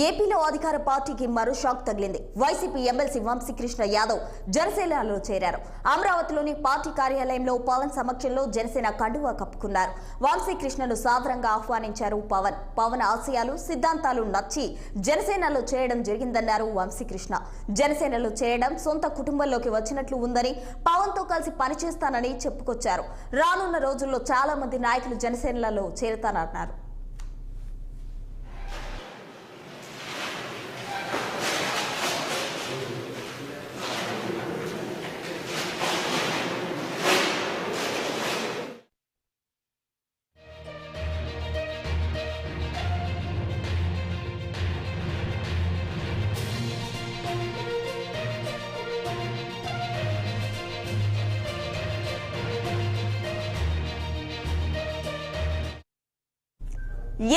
ఏపీలో అధికార పార్టీకి మరో షాక్ తగిలింది. వైసీపీ ఎమ్మెల్సీ వంశీకృష్ణ యాదవ్ జనసేనలో చేరారు. అమరావతిలోని పార్టీ కార్యాలయంలో పవన్ సమక్షంలో జనసేన కండువా కప్పుకున్నారు. వంశీకృష్ణను సాదరంగా ఆహ్వానించారు పవన్ ఆశయాలు సిద్ధాంతాలు నచ్చి జనసేనలో చేయడం జరిగిందన్నారు వంశీకృష్ణ. జనసేనలో చేయడం సొంత కుటుంబంలోకి వచ్చినట్లు ఉందని, పవన్ తో కలిసి పనిచేస్తానని చెప్పుకొచ్చారు. రానున్న రోజుల్లో చాలా మంది నాయకులు జనసేనలో చేరతారన్నారు.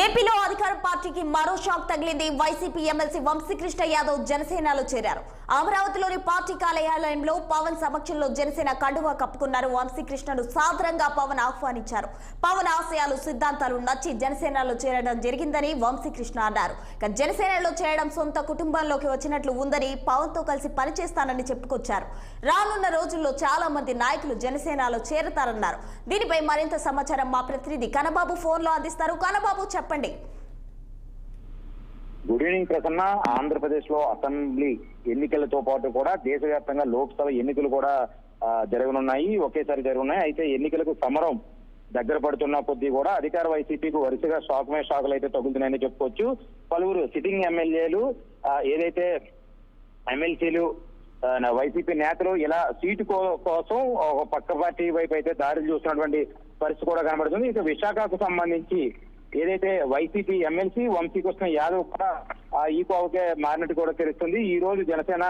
ఏపీలో అధికార పార్టీకి మరో షాక్ తగిలింది. వైసీపీ ఎమ్మెల్సీ వంశీకృష్ణ యాదవ్ జనసేనలో చేరారు. అమరావతిలోని పార్టీ కార్యాలయంలో పవన్ సమక్షంలో జనసేన కండువా కప్పుకున్నారు. వంశీకృష్ణను సాదరంగా పవన్ ఆహ్వానించారు. పవన్ ఆశయాలు సిద్ధాంతాలు నచ్చి జనసేనలో చేరడం జరిగిందని వంశీకృష్ణ అన్నారు. జనసేనలో చేరడం సొంత కుటుంబంలోకి వచ్చినట్లు ఉందని, పవన్ తో కలిసి పనిచేస్తానని చెప్పుకొచ్చారు. రానున్న రోజుల్లో చాలా మంది నాయకులు జనసేనలో చేరతారన్నారు. దీనిపై మరింత సమాచారం మా ప్రతినిధి కనబాబు ఫోన్ లో అందిస్తారు. కనబాబు, చెప్పండి. Good evening Prasanna. ఆంధ్రప్రదేశ్ లో అసెంబ్లీ ఎన్నికలతో పాటు కూడా దేశవ్యాప్తంగా లోక్సభ ఎన్నికలు కూడా జరగనున్నాయి, ఒకేసారి జరగనున్నాయి. అయితే ఎన్నికలకు సమరం దగ్గర పడుతున్న కొద్దీ కూడా అధికార వైసీపీకి వరుసగా షాకులు అయితే తగులుతున్నాయని చెప్పుకోవచ్చు. పలువురు సిట్టింగ్ ఎమ్మెల్యేలు ఏదైతే ఎమ్మెల్సీలు వైసీపీ నేతలు ఇలా సీటు కోసం ఒక పక్క పార్టీ వైపు అయితే దాడులు చూస్తున్నటువంటి పరిస్థితి కూడా కనబడుతుంది. ఇక విశాఖకు సంబంధించి ఏదైతే వైసీపీ ఎమ్మెల్సీ వంశీకృష్ణ యాదవ్ కూడా ఈ కోవకే మారినట్టు కూడా తెలుస్తుంది. ఈ రోజు జనసేన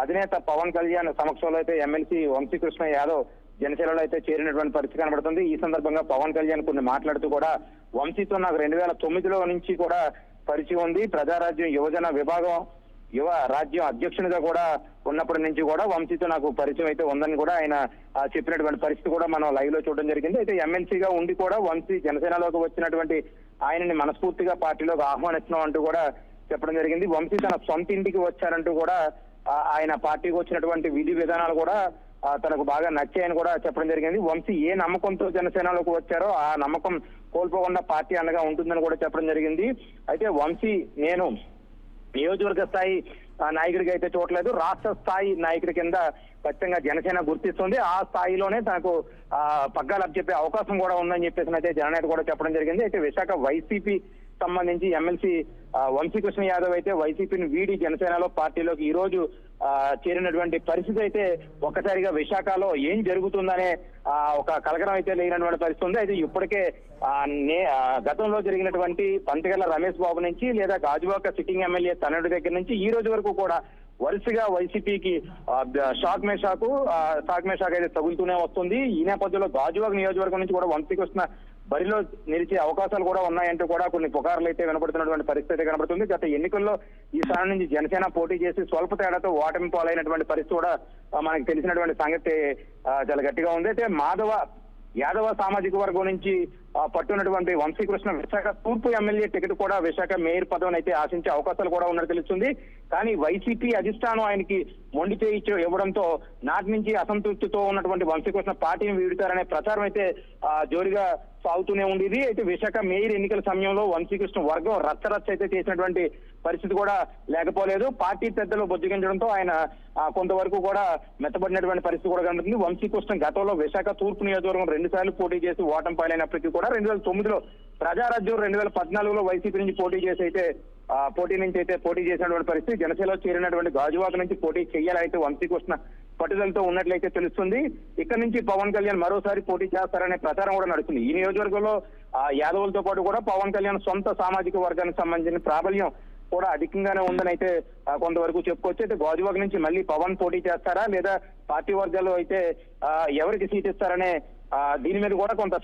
అధినేత పవన్ కళ్యాణ్ సమక్షంలో అయితే ఎమ్మెల్సీ వంశీకృష్ణ యాదవ్ జనసేనలో అయితే చేరినటువంటి పరిస్థితి కనబడుతుంది. ఈ సందర్భంగా పవన్ కళ్యాణ్ కొన్ని మాట్లాడుతూ కూడా వంశీతో నాకు 2009లో నుంచి కూడా పరిచయం ఉంది. ప్రజారాజ్యం యువజన విభాగం యువ రాజ్యం అధ్యక్షునిగా కూడా ఉన్నప్పటి నుంచి కూడా వంశీతో నాకు పరిచయం అయితే ఉందని కూడా ఆయన చెప్పినటువంటి పరిస్థితి కూడా మనం లైవ్ లో చూడడం జరిగింది. అయితే ఎమ్మెల్సీగా ఉండి కూడా వంశీ జనసేనలోకి వచ్చినటువంటి ఆయనని మనస్ఫూర్తిగా పార్టీలోకి ఆహ్వానిస్తున్నాం అంటూ కూడా చెప్పడం జరిగింది. వంశీ తన సొంత ఇంటికి వచ్చారంటూ కూడా ఆయన పార్టీకి వచ్చినటువంటి విధి విధానాలు కూడా తనకు బాగా నచ్చాయని కూడా చెప్పడం జరిగింది. వంశీ ఏ నమ్మకంతో జనసేనలోకి వచ్చారో ఆ నమ్మకం కోల్పోకుండా పార్టీ అండగా ఉంటుందని కూడా చెప్పడం జరిగింది. అయితే వంశీ నేను నియోజకవర్గ స్థాయి నాయకుడికి అయితే చూడలేదు, రాష్ట్ర స్థాయి నాయకుడి కింద ఖచ్చితంగా జనసేన గుర్తిస్తుంది. ఆ స్థాయిలోనే తనకు పగ్గాలు చెప్పే అవకాశం కూడా ఉందని చెప్పేసి అయితే జననేత కూడా చెప్పడం జరిగింది. అయితే విశాఖ వైసీపీ సంబంధించి ఎమ్మెల్సీ వంశీకృష్ణ యాదవ్ అయితే వైసీపీని వీడి జనసేనలో పార్టీలోకి ఈ రోజు చేరినటువంటి పరిస్థితి అయితే ఒక్కసారిగా విశాఖలో ఏం జరుగుతుందనే ఒక కలకలం అయితే లేనటువంటి పరిస్థితి ఉంది. అయితే ఇప్పటికే గతంలో జరిగినటువంటి పంతగల రమేష్ బాబు నుంచి లేదా గాజువాక సిట్టింగ్ ఎమ్మెల్యే తనయుడి దగ్గర నుంచి ఈ రోజు వరకు కూడా వరుసగా వైసీపీకి షాక్ మే షాక్ అయితే తగులుతూనే వస్తుంది. ఈ నేపథ్యంలో గాజువాక నియోజకవర్గం నుంచి కూడా వంశీకృష్ణ బరిలో నిలిచే అవకాశాలు కూడా ఉన్నాయంటూ కూడా కొన్ని పుకార్లు అయితే వినపడుతున్నటువంటి పరిస్థితి కనబడుతుంది. గత ఎన్నికల్లో ఈ స్థానం నుంచి జనసేన పోటీ చేసి స్వల్ప తేడాతో ఓటమి పాలైనటువంటి పరిస్థితి కూడా మనకు తెలిసినటువంటి సంగతి చాలా గట్టిగా ఉంది. అయితే యాదవ సామాజిక వర్గం నుంచి పట్టున్నటువంటి వంశీకృష్ణ విశాఖ తూర్పు ఎమ్మెల్యే టికెట్ కూడా విశాఖ మేయర్ పదవిని అయితే ఆశించే అవకాశాలు కూడా ఉన్నట్టు తెలుస్తుంది. కానీ వైసీపీ అధిష్టానం ఆయనకి మొండి చేయి ఇవ్వడంతో నాటి నుంచి అసంతృప్తితో ఉన్నటువంటి వంశీకృష్ణ పార్టీని వీడుతారనే ప్రచారం అయితే జోరుగా సాగుతూనే ఉండేది. అయితే విశాఖ మేయర్ ఎన్నికల సమయంలో వంశీకృష్ణ వర్గం రచ్చరచ్చ అయితే చేసినటువంటి పరిస్థితి కూడా లేకపోలేదు. పార్టీ పెద్దలు బొజ్జగించడంతో ఆయన కొంతవరకు కూడా మెత్తబడినటువంటి పరిస్థితి కూడా కనబడుతుంది. వంశీకృష్ణ గతంలో విశాఖ తూర్పు నియోజకవర్గం 2 సార్లు పోటీ చేసి ఓటమి పాలైనప్పటికీ కూడా 2009లో ప్రజారాజ్యం, 2014లో వైసీపీ నుంచి పోటీ చేసినటువంటి పరిస్థితి. జనసేనలో చేరినటువంటి గాజువాక నుంచి పోటీ చేయాలైతే వంశీకృష్ణ పట్టుదలతో ఉన్నట్లయితే తెలుస్తుంది. ఇక్కడ నుంచి పవన్ కళ్యాణ్ మరోసారి పోటీ చేస్తారనే ప్రచారం కూడా నడుస్తుంది. ఈ నియోజకవర్గంలో యాదవులతో పాటు కూడా పవన్ కళ్యాణ్ సొంత సామాజిక వర్గానికి సంబంధించిన ప్రాబల్యం కూడా అధికంగానే ఉందని అయితే కొంతవరకు చెప్పుకోవచ్చు. అయితే గాజువాక నుంచి మళ్ళీ పవన్ పోటీ చేస్తారా లేదా పార్టీ వర్గాల్లో అయితే ఎవరికి సీట్ ఇస్తారనే దీని మీద కూడా కొంత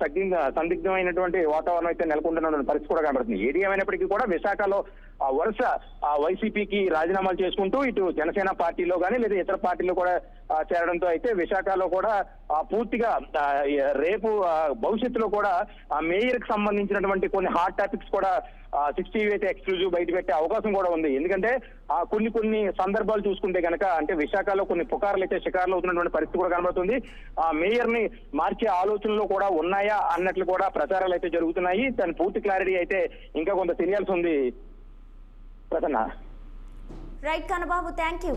సందిగ్ధమైనటువంటి వాతావరణం అయితే నెలకొంటున్న పరిస్థితి కూడా కనబడుతుంది. ఏది ఏమైనప్పటికీ కూడా విశాఖలో వరుస వైసీపీకి రాజీనామాలు చేసుకుంటూ ఇటు జనసేన పార్టీలో కానీ లేదా ఇతర పార్టీలో కూడా చేరడంతో అయితే విశాఖలో కూడా పూర్తిగా రేపు భవిష్యత్తులో కూడా మేయర్ కి సంబంధించినటువంటి కొన్ని హాట్ టాపిక్స్ కూడా 60 అయితే ఎక్స్క్లూజివ్ బయట పెట్టే అవకాశం కూడా ఉంది. ఎందుకంటే కొన్ని సందర్భాలు చూసుకుంటే కనుక అంటే విశాఖలో కొన్ని పుకార్లు అయితే షికారులు అవుతున్నటువంటి పరిస్థితి కూడా కనబడుతుంది. మేయర్ ని మార్చే ఆలోచనలు కూడా ఉన్నాయా అన్నట్లు కూడా ప్రచారాలు అయితే జరుగుతున్నాయి. దాని పూర్తి క్లారిటీ అయితే ఇంకా కొంత తెలియాల్సి ఉంది. Prasanna. Right Kannababu, thank you.